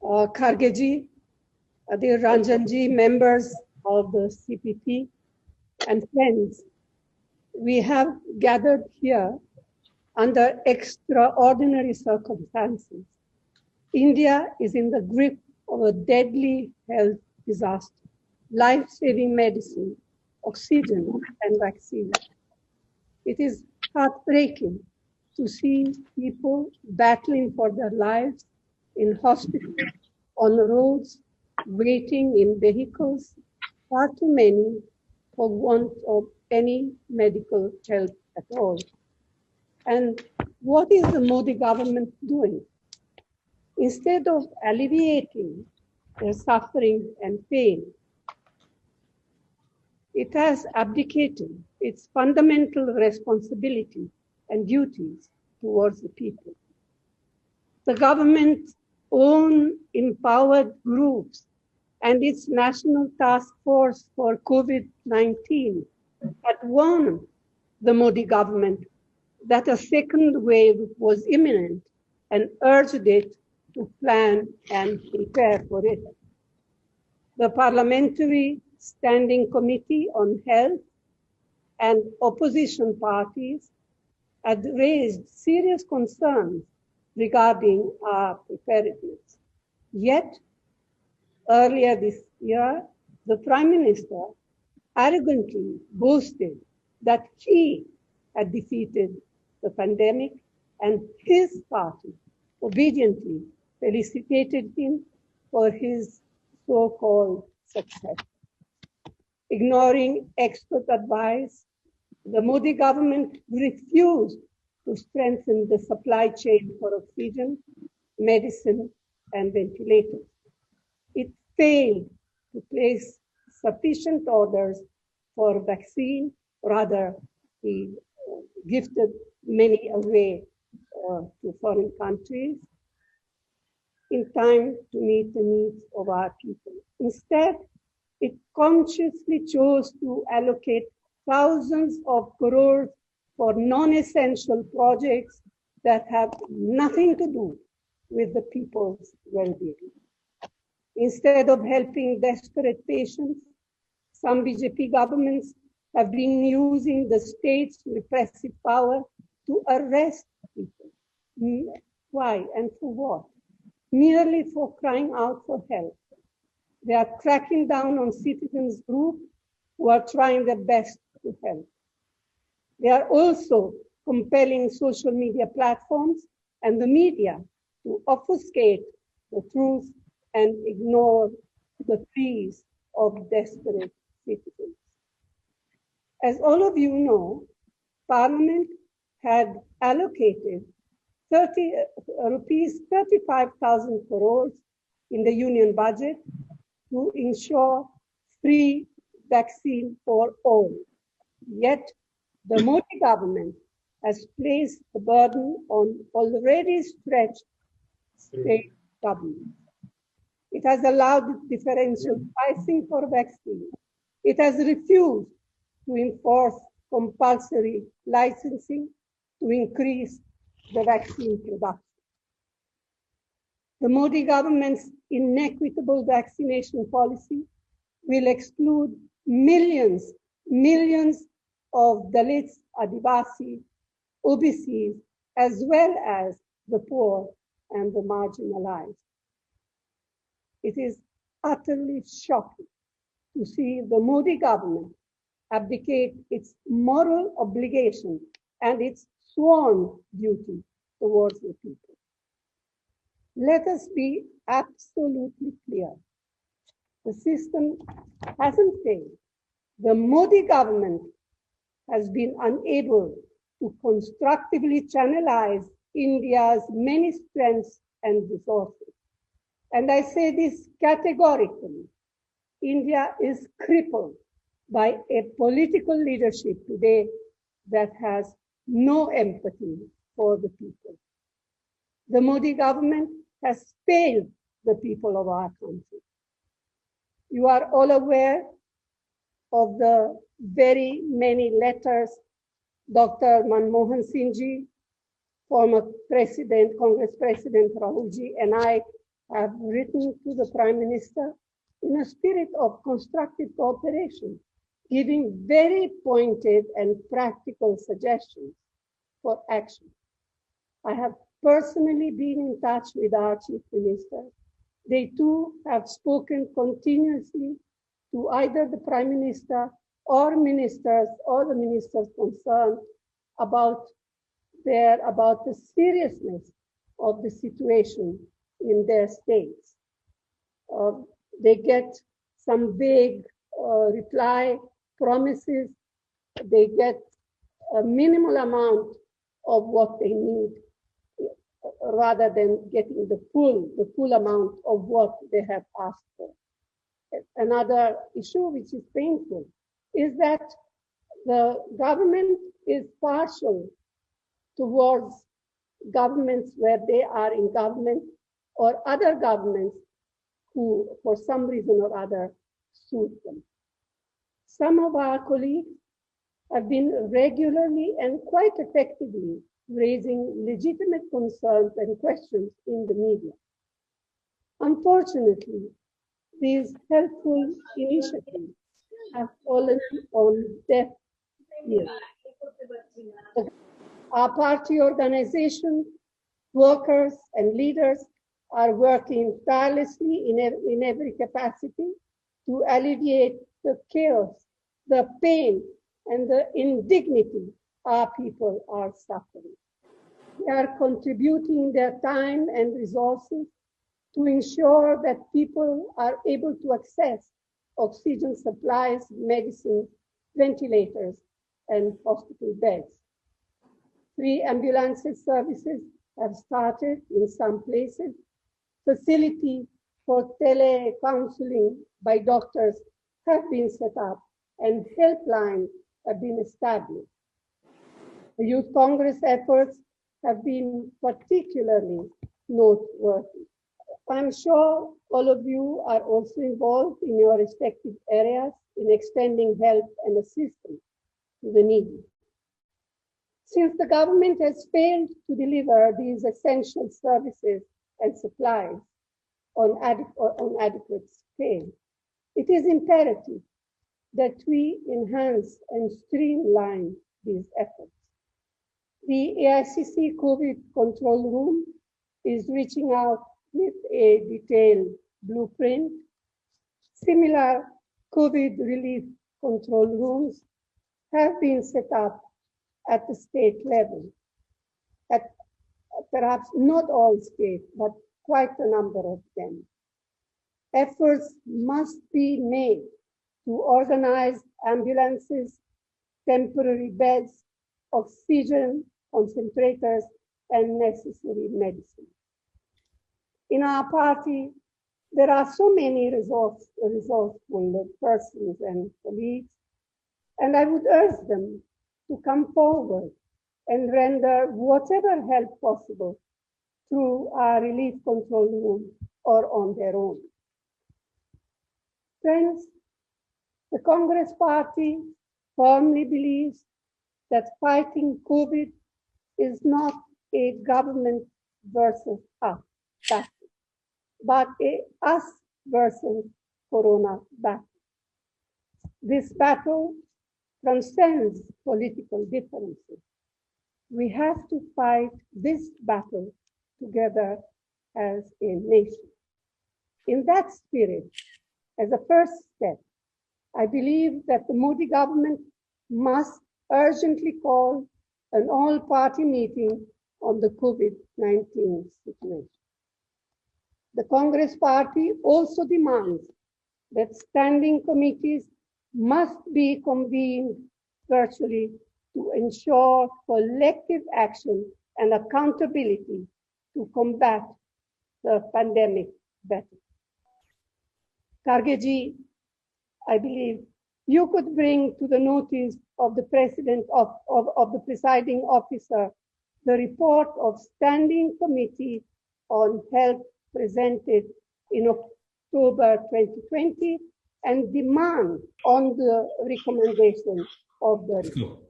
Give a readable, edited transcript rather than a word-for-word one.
Khargeji, Adhir Ranjanji, members of the CPP, and friends, we have gathered here under extraordinary circumstances. India is in the grip of a deadly health disaster, life-saving medicine, oxygen, and vaccines. It is heartbreaking to see people battling for their lives in hospitals, on the roads, waiting in vehicles, far too many for want of any medical help at all. And what is the Modi government doing? Instead of alleviating their suffering and pain, it has abdicated its fundamental responsibility and duties towards the people. The government's own empowered groups and its National Task Force for COVID-19 had warned the Modi government that a second wave was imminent and urged it to plan and prepare for it. The Parliamentary Standing Committee on Health and opposition parties had raised serious concerns regarding our preparedness. Yet, earlier this year, the Prime Minister arrogantly boasted that he had defeated the pandemic, and his party obediently felicitated him for his so-called success. Ignoring expert advice, the Modi government refused to strengthen the supply chain for oxygen, medicine, and ventilators. It failed to place sufficient orders for vaccine, rather, he gifted many away to foreign countries in time to meet the needs of our people. Instead, it consciously chose to allocate thousands of crores for non-essential projects that have nothing to do with the people's well-being. Instead of helping desperate patients, some BJP governments have been using the state's repressive power to arrest people. Why and for what? Merely for crying out for help. They are cracking down on citizens groups who are trying their best to help. They are also compelling social media platforms and the media to obfuscate the truth and ignore the pleas of desperate citizens. As all of you know, Parliament had allocated rupees 35,000 crores in the union budget to ensure free vaccine for all. Yet, the Modi government has placed the burden on already stretched state governments. It has allowed differential pricing for vaccines. It has refused to enforce compulsory licensing to increase the vaccine production. The Modi government's inequitable vaccination policy will exclude millions of Dalits, Adivasi, OBCs, as well as the poor and the marginalized. It is utterly shocking to see the Modi government abdicate its moral obligation and its sworn duty towards the people. Let us be absolutely clear. The system hasn't failed. The Modi government has been unable to constructively channelize India's many strengths and resources. And I say this categorically. India is crippled by a political leadership today that has no empathy for the people. The Modi government has failed the people of our country. You are all aware of the very many letters Dr. Manmohan Singh ji, former President, Congress President Rahul ji, and I have written to the Prime Minister in a spirit of constructive cooperation, giving very pointed and practical suggestions for action. I have personally been in touch with our Chief Minister. They too have spoken continuously to either the Prime Minister or ministers or the ministers concerned about the seriousness of the situation in their states. They get some vague reply promises. They get a minimal amount of what they need rather than getting the full amount of what they have asked for. Another issue which is painful is that the government is partial towards governments where they are in government or other governments who, for some reason or other, suit them. Some of our colleagues have been regularly and quite effectively raising legitimate concerns and questions in the media. Unfortunately, these helpful initiatives have fallen on deaf ears. Our party organizations, workers, and leaders are working tirelessly in every capacity to alleviate the chaos, the pain, and the indignity our people are suffering. They are contributing their time and resources to ensure that people are able to access oxygen supplies, medicines, ventilators, and hospital beds. Free ambulance services have started in some places. Facilities for tele-counseling by doctors have been set up and helplines have been established. The Youth Congress efforts have been particularly noteworthy. I'm sure all of you are also involved in your respective areas in extending help and assistance to the needy. Since the government has failed to deliver these essential services and supplies on adequate scale, it is imperative that we enhance and streamline these efforts. The AICC COVID Control Room is reaching out with a detailed blueprint. Similar COVID relief control rooms have been set up at the state level, at perhaps not all states, but quite a number of them. Efforts must be made to organize ambulances, temporary beds, oxygen concentrators, and necessary medicine. In our party, there are so many resourceful persons and colleagues, and I would urge them to come forward and render whatever help possible through our relief control room or on their own. Friends, the Congress Party firmly believes that fighting COVID is not a government versus us battle, but a us versus Corona battle. This battle transcends political differences. We have to fight this battle together as a nation. In that spirit, as a first step, I believe that the Modi government must urgently call an all-party meeting on the COVID-19 situation. The Congress Party also demands that standing committees must be convened virtually to ensure collective action and accountability to combat the pandemic better. Kargeji, I believe you could bring to the notice of the president of the presiding officer the report of standing committee on health presented in October 2020 and demand on the recommendation of the report.